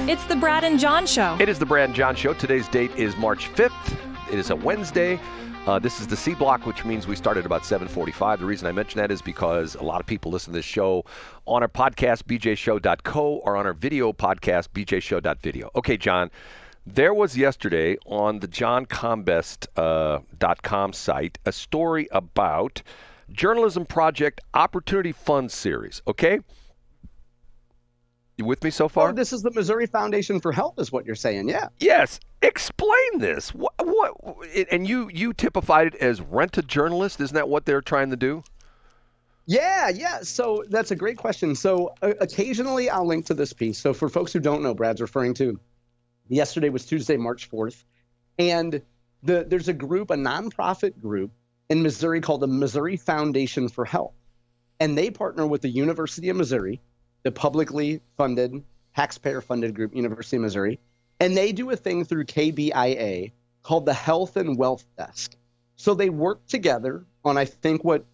It's the Brad and John Show. It is the Brad and John Show. Today's date is March 5th. It is a Wednesday. This is the C block, which means we start at about 7:45. The reason I mention that is because a lot of people listen to this show on our podcast, bjshow.co, or on our video podcast, bjshow.video. Okay, John, there was yesterday on the johncombest.com site a story about Journalism Project Opportunity Fund Series, okay? You with me so far? Oh, this is the Missouri Foundation for Health is what you're saying, yeah. Yes. Explain this. What and you typified it as rent-a-journalist. Isn't that what they're trying to do? Yeah. So that's a great question. So occasionally I'll link to this piece. So for folks who don't know, Brad's referring to, yesterday was Tuesday, March 4th. And there's a group, a nonprofit group in Missouri called the Missouri Foundation for Health. And they partner with the University of Missouri, the publicly funded, taxpayer-funded group, University of Missouri, and they do a thing through KBIA called the Health and Wealth Desk. So they work together on, I think, what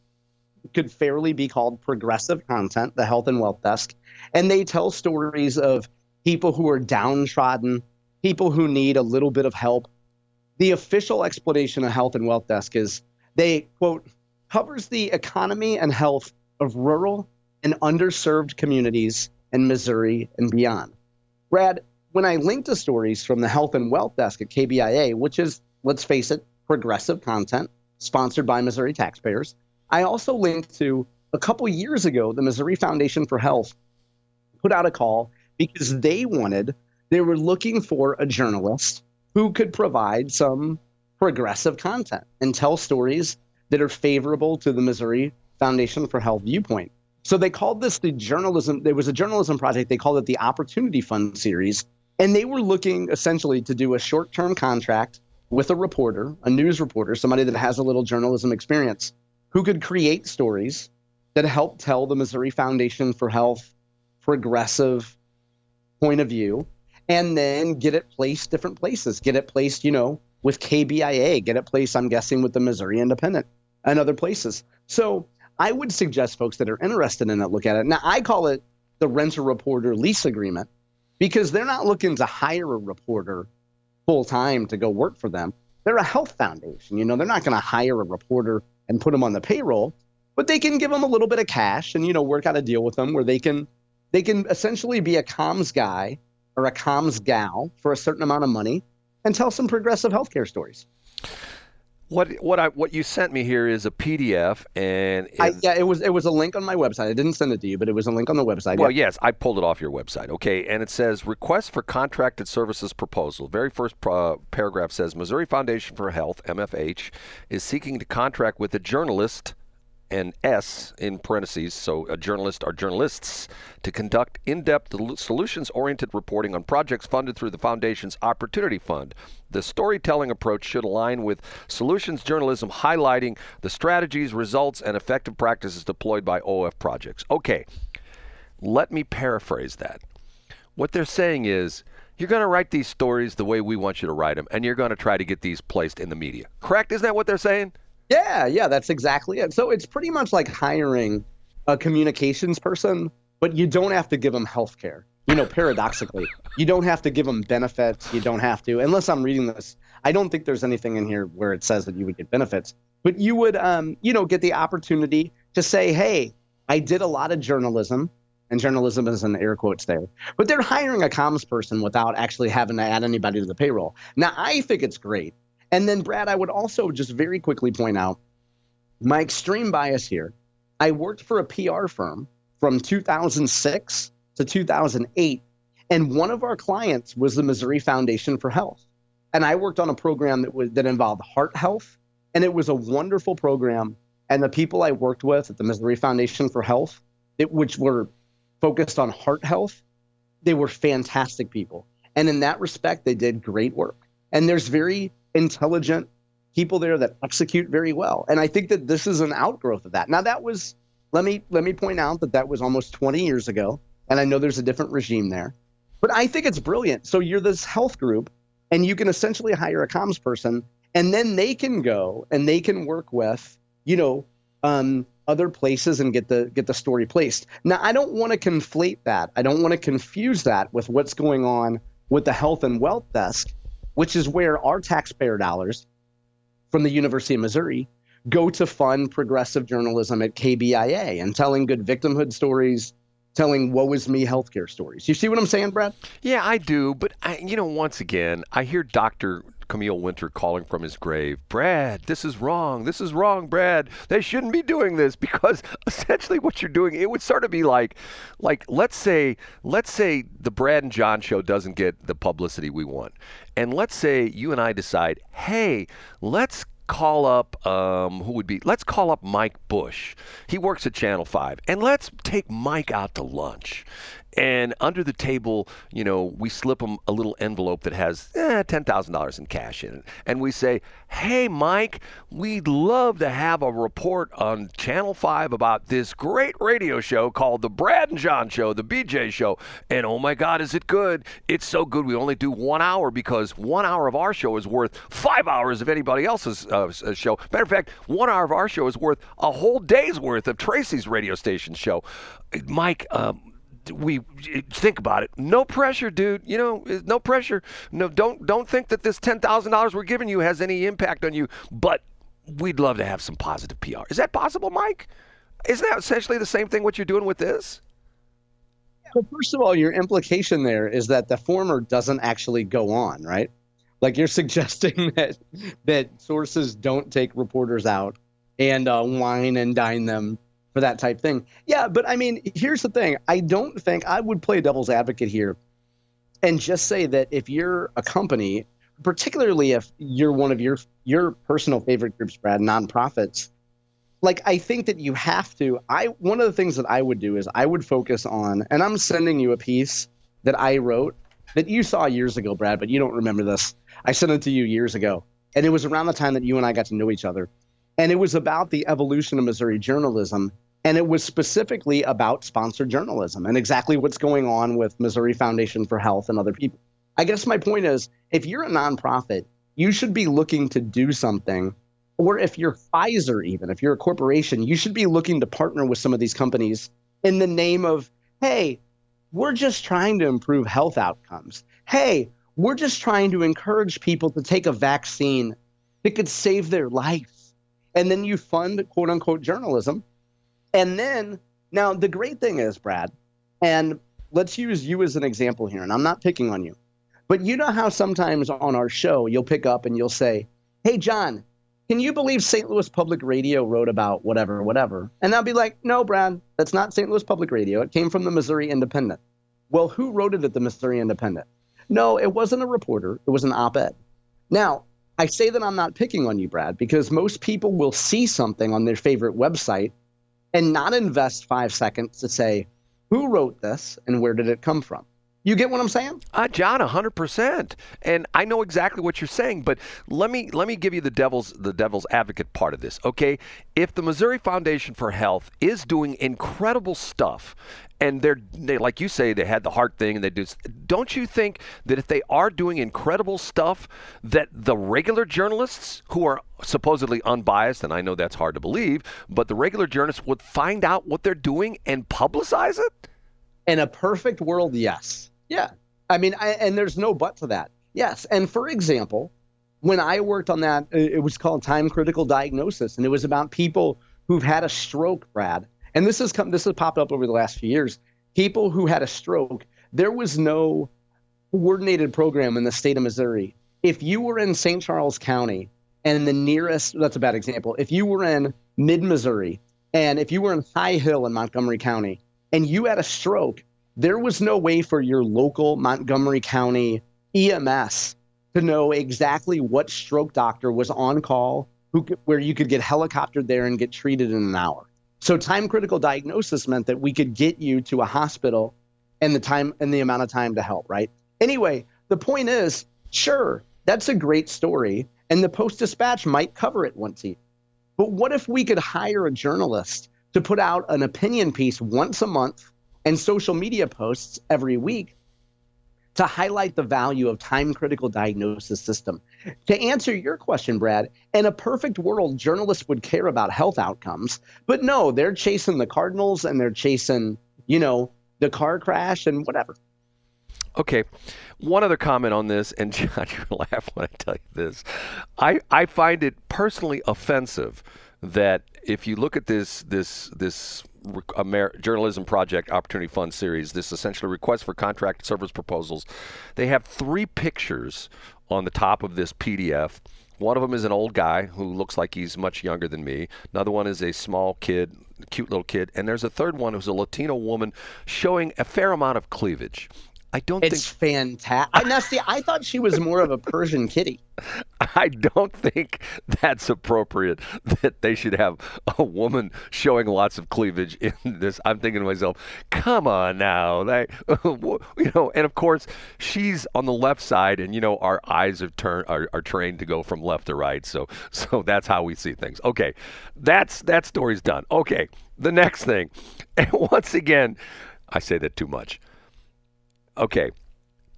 could fairly be called progressive content, the Health and Wealth Desk, and they tell stories of people who are downtrodden, people who need a little bit of help. The official explanation of Health and Wealth Desk is they, quote, covers the economy and health of rural and underserved communities in Missouri and beyond. Brad, when I link to stories from the Health and Wealth Desk at KBIA, which is, let's face it, progressive content sponsored by Missouri taxpayers, I also linked to a couple years ago, the Missouri Foundation for Health put out a call because they were looking for a journalist who could provide some progressive content and tell stories that are favorable to the Missouri Foundation for Health viewpoint. So they called this there was a journalism project, they called it the Opportunity Fund Series, and they were looking essentially to do a short-term contract with a reporter, a news reporter, somebody that has a little journalism experience, who could create stories that help tell the Missouri Foundation for Health progressive point of view, and then get it placed different places, get it placed, with KBIA, get it placed, I'm guessing, with the Missouri Independent and other places. So I would suggest folks that are interested in it look at it. Now, I call it the renter-reporter lease agreement because they're not looking to hire a reporter full-time to go work for them. They're a health foundation. They're not going to hire a reporter and put them on the payroll, but they can give them a little bit of cash and, work out a deal with them where they can essentially be a comms guy or a comms gal for a certain amount of money and tell some progressive healthcare stories. What you sent me here is a PDF, and it was a link on my website. I didn't send it to you, but it was a link on the website. Well, yes, I pulled it off your website. Okay, and it says request for contracted services proposal. Very first paragraph says Missouri Foundation for Health (MFH) is seeking to contract with a journalist, and S in parentheses, so a journalist or journalists, to conduct in-depth solutions-oriented reporting on projects funded through the Foundation's Opportunity Fund. The storytelling approach should align with solutions journalism, highlighting the strategies, results, and effective practices deployed by OF projects. Okay, let me paraphrase that. What they're saying is, you're going to write these stories the way we want you to write them, and you're going to try to get these placed in the media. Correct? Isn't that what they're saying? Yeah, that's exactly it. So it's pretty much like hiring a communications person, but you don't have to give them health care. Paradoxically, you don't have to give them benefits. You don't have to, unless I'm reading this. I don't think there's anything in here where it says that you would get benefits, but you would, get the opportunity to say, hey, I did a lot of journalism, and journalism is in air quotes there, but they're hiring a comms person without actually having to add anybody to the payroll. Now, I think it's great. And then, Brad, I would also just very quickly point out my extreme bias here. I worked for a PR firm from 2006 to 2008, and one of our clients was the Missouri Foundation for Health. And I worked on a program that involved heart health, and it was a wonderful program. And the people I worked with at the Missouri Foundation for Health, which were focused on heart health, they were fantastic people. And in that respect, they did great work. And there's very intelligent people there that execute very well. And I think that this is an outgrowth of that. Now that was, let me point out that was almost 20 years ago. And I know there's a different regime there, but I think it's brilliant. So you're this health group and you can essentially hire a comms person and then they can go and they can work with, other places and get the story placed. Now, I don't want to conflate that. I don't want to confuse that with what's going on with the health and wealth desk, which is where our taxpayer dollars from the University of Missouri go to fund progressive journalism at KBIA and telling good victimhood stories, telling woe is me healthcare stories. You see what I'm saying, Brad? Yeah, I do. But, once again, I hear Dr. Camille Winter calling from his grave, Brad, this is wrong. This is wrong, Brad. They shouldn't be doing this, because essentially what you're doing, it would sort of be like let's say the Brad and John show doesn't get the publicity we want. And let's say you and I decide, hey, let's call up let's call up Mike Bush. He works at Channel 5, and let's take Mike out to lunch. And under the table, we slip him a little envelope that has $10,000 in cash in it. And we say, hey, Mike, we'd love to have a report on Channel 5 about this great radio show called The Brad and John Show, The BJ Show. And oh my God, is it good? It's so good we only do 1 hour, because 1 hour of our show is worth 5 hours of anybody else's show. Matter of fact, 1 hour of our show is worth a whole day's worth of Tracy's radio station show. Mike, we think about it. No pressure, dude. No pressure. No, don't think that this $10,000 we're giving you has any impact on you. But we'd love to have some positive PR. Is that possible, Mike? Isn't that essentially the same thing what you're doing with this? Well, first of all, your implication there is that the former doesn't actually go on, right? Like, you're suggesting that sources don't take reporters out and wine and dine them for that type thing. Yeah, but I mean, here's the thing. I don't think I would play devil's advocate here and just say that if you're a company, particularly if you're one of your personal favorite groups, Brad, nonprofits, like, I think that you have to. One of the things that I would do is I would focus on, and I'm sending you a piece that I wrote that you saw years ago, Brad, but you don't remember this. I sent it to you years ago, and it was around the time that you and I got to know each other. And it was about the evolution of Missouri journalism. And it was specifically about sponsored journalism and exactly what's going on with Missouri Foundation for Health and other people. I guess my point is, if you're a nonprofit, you should be looking to do something. Or if you're Pfizer, even if you're a corporation, you should be looking to partner with some of these companies in the name of, hey, we're just trying to improve health outcomes. Hey, we're just trying to encourage people to take a vaccine that could save their life. And then you fund quote unquote journalism. And then, now the great thing is, Brad, and let's use you as an example here, and I'm not picking on you, but you know how sometimes on our show, you'll pick up and you'll say, hey, John, can you believe St. Louis Public Radio wrote about whatever? And I'll be like, no, Brad, that's not St. Louis Public Radio. It came from the Missouri Independent. Well, who wrote it at the Missouri Independent? No, it wasn't a reporter. It was an op-ed. Now, I say that I'm not picking on you, Brad, because most people will see something on their favorite website and not invest 5 seconds to say, who wrote this and where did it come from? You get what I'm saying? John, 100%. And I know exactly what you're saying, but let me give you the devil's advocate part of this, okay? If the Missouri Foundation for Health is doing incredible stuff, and they like you say, they had the heart thing, and they do. Don't you think that if they are doing incredible stuff, that the regular journalists who are supposedly unbiased, and I know that's hard to believe, but the regular journalists would find out what they're doing and publicize it? In a perfect world, yes. Yeah. I mean, and there's no but to that. Yes. And for example, when I worked on that, it was called time critical diagnosis, and it was about people who've had a stroke, Brad. And this has popped up over the last few years. People who had a stroke, there was no coordinated program in the state of Missouri. If you were in St. Charles County and the nearest, that's a bad example. If you were in mid-Missouri and if you were in High Hill in Montgomery County and you had a stroke, there was no way for your local Montgomery County EMS to know exactly what stroke doctor was on call, where you could get helicoptered there and get treated in an hour. So time critical diagnosis meant that we could get you to a hospital and the amount of time to help, right? Anyway, the point is, sure, that's a great story, and the Post-Dispatch might cover it once a year. But what if we could hire a journalist to put out an opinion piece once a month and social media posts every week to highlight the value of time-critical diagnosis system. To answer your question, Brad, in a perfect world, journalists would care about health outcomes, but no, they're chasing the Cardinals and they're chasing, the car crash and whatever. Okay, one other comment on this, and John, you're going to laugh when I tell you this. I find it personally offensive that if you look at this Journalism Project Opportunity Fund series, this essentially request for contract service proposals, they have 3 pictures on the top of this PDF. One of them is an old guy who looks like he's much younger than me. Another one is a small kid, cute little kid. And there's a third one who's a Latino woman showing a fair amount of cleavage. It's fantastic. Now, see, I thought she was more of a Persian kitty. I don't think that's appropriate that they should have a woman showing lots of cleavage in this. I'm thinking to myself, come on now. And of course, she's on the left side, and, our eyes are trained to go from left to right. So that's how we see things. Okay, that story's done. Okay, the next thing. And once again, I say that too much. Okay,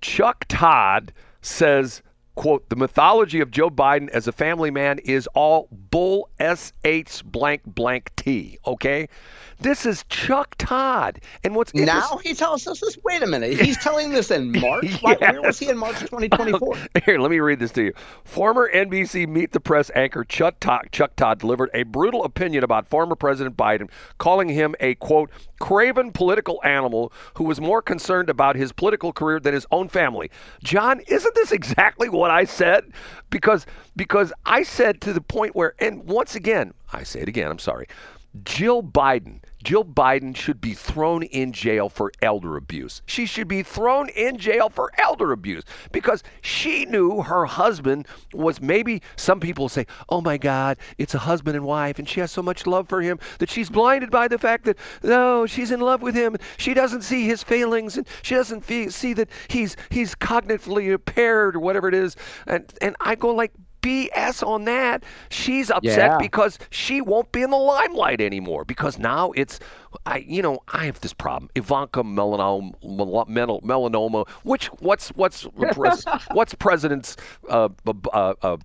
Chuck Todd says, quote, the mythology of Joe Biden as a family man is all bull sh blank blank t, okay? This is Chuck Todd. And what's now he tells us this? Wait a minute. He's telling this in March? Yes. Where was he in March 2024? Here, let me read this to you. Former NBC Meet the Press anchor Chuck Todd delivered a brutal opinion about former President Biden, calling him a, quote, craven political animal who was more concerned about his political career than his own family. John, isn't this exactly what I said? Because I said to the point where, and once again, I say it again, I'm sorry, Jill Biden should be thrown in jail for elder abuse. She should be thrown in jail for elder abuse because she knew her husband was, maybe some people say, oh my God, it's a husband and wife and she has so much love for him that she's blinded by the fact that, no, she's in love with him. She doesn't see his failings and she doesn't see that he's cognitively impaired or whatever it is. And I go like, BS on that. She's upset because she won't be in the limelight anymore because now it's, I have this problem. Ivanka melanoma, what's President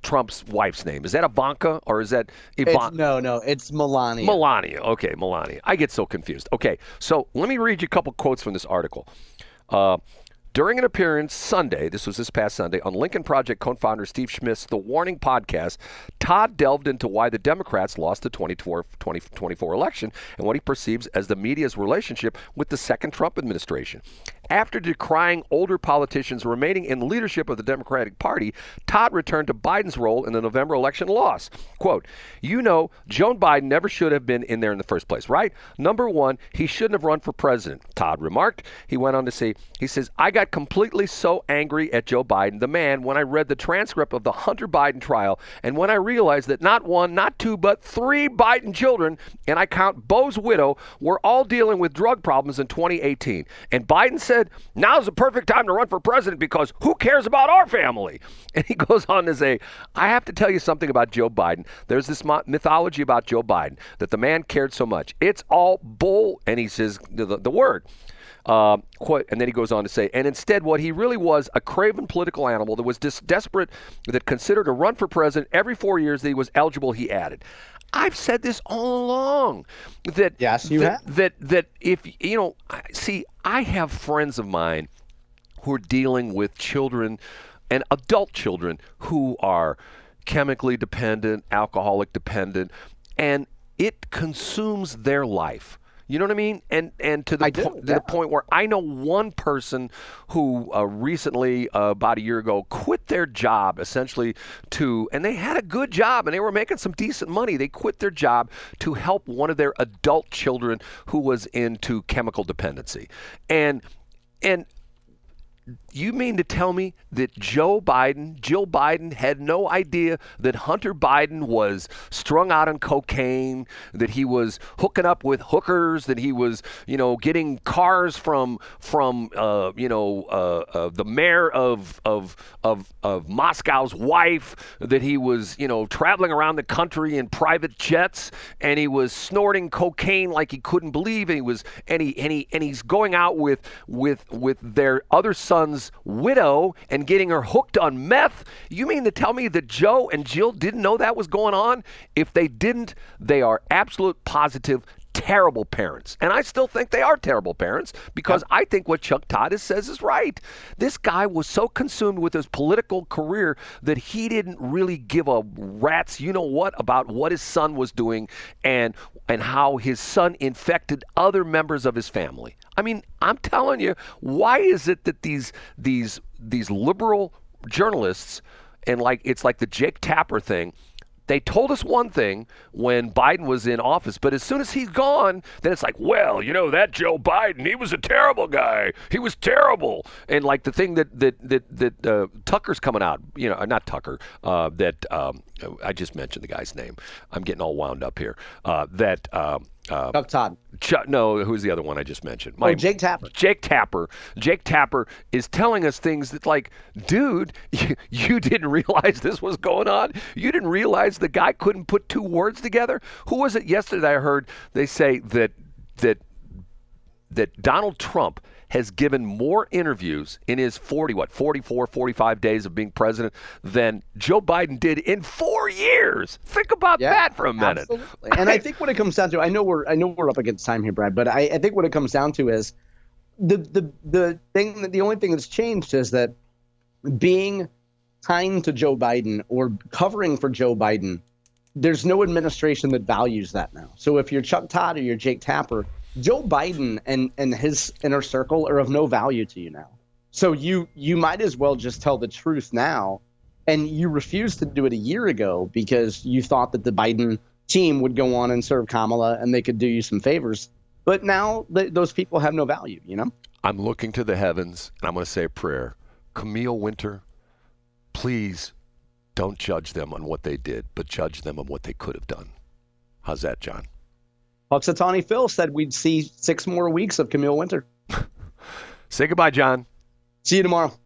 Trump's wife's name? Is that Ivanka or is that Ivanka? No, it's Melania. Melania. Okay, Melania. I get so confused. Okay, so let me read you a couple quotes from this article. During an appearance Sunday, this was this past Sunday, on Lincoln Project co-founder Steve Schmidt's The Warning podcast, Todd delved into why the Democrats lost the 2024 election and what he perceives as the media's relationship with the second Trump administration. After decrying older politicians remaining in leadership of the Democratic Party, Todd returned to Biden's role in the November election loss. Quote, Joe Biden never should have been in there in the first place, right? Number one, he shouldn't have run for president, Todd remarked. He went on to say, he says, I got completely so angry at Joe Biden, the man, when I read the transcript of the Hunter Biden trial and when I realized that not one, not two, but 3 Biden children, and I count Bo's widow, were all dealing with drug problems in 2018. And Biden said, now's the perfect time to run for president because who cares about our family? And he goes on to say, I have to tell you something about Joe Biden. There's this mythology about Joe Biden that the man cared so much. It's all bull. And he says the word. Quote, and then he goes on to say, and instead what he really was, a craven political animal that was desperate, that considered a run for president every 4 years that he was eligible, he added. I've said this all along that yes, you have. That if see, I have friends of mine who are dealing with children and adult children who are chemically dependent, alcoholic dependent, and it consumes their life. You know what I mean? And to the point where I know one person who recently, about a year ago, quit their job essentially and they had a good job and they were making some decent money. They quit their job to help one of their adult children who was into chemical dependency. And you mean to tell me that Jill Biden had no idea that Hunter Biden was strung out on cocaine, that he was hooking up with hookers, that he was, getting cars from the mayor of Moscow's wife, that he was, traveling around the country in private jets, and he was snorting cocaine like he couldn't believe, and he's going out with their other son son's widow and getting her hooked on meth. You mean to tell me that Joe and Jill didn't know that was going on? If they didn't, they are absolute positive terrible parents. And I still think they are terrible parents because I think what Chuck Todd says is right. This guy was so consumed with his political career that he didn't really give a rat's you-know-what about what his son was doing and how his son infected other members of his family. I mean, I'm telling you, why is it that these liberal journalists and it's like the Jake Tapper thing, they told us one thing when Biden was in office, but as soon as he's gone, then it's like, well, that Joe Biden, he was a terrible guy. He was terrible. And like the thing that Tucker's coming out, not Tucker, I just mentioned the guy's name. I'm getting all wound up here. Chuck Todd. No, who's the other one I just mentioned? Jake Tapper. Jake Tapper is telling us things that, like, dude, you didn't realize this was going on? You didn't realize the guy couldn't put two words together? Who was it yesterday I heard they say that Donald Trump has given more interviews in his 45 days of being president than Joe Biden did in 4 years. Think about that for a minute. Absolutely. And I think what it comes down to, I know we're up against time here, Brad, but I think what it comes down to is the only thing that's changed is that being kind to Joe Biden or covering for Joe Biden, there's no administration that values that now. So if you're Chuck Todd or you're Jake Tapper, Joe Biden and his inner circle are of no value to you now. So you might as well just tell the truth now. And you refused to do it a year ago because you thought that the Biden team would go on and serve Kamala and they could do you some favors. But now those people have no value, I'm looking to the heavens and I'm going to say a prayer. Camille Winter, please don't judge them on what they did, but judge them on what they could have done. How's that, John? Puxatawny Phil said we'd see 6 more weeks of Camille Winter. Say goodbye, John. See you tomorrow.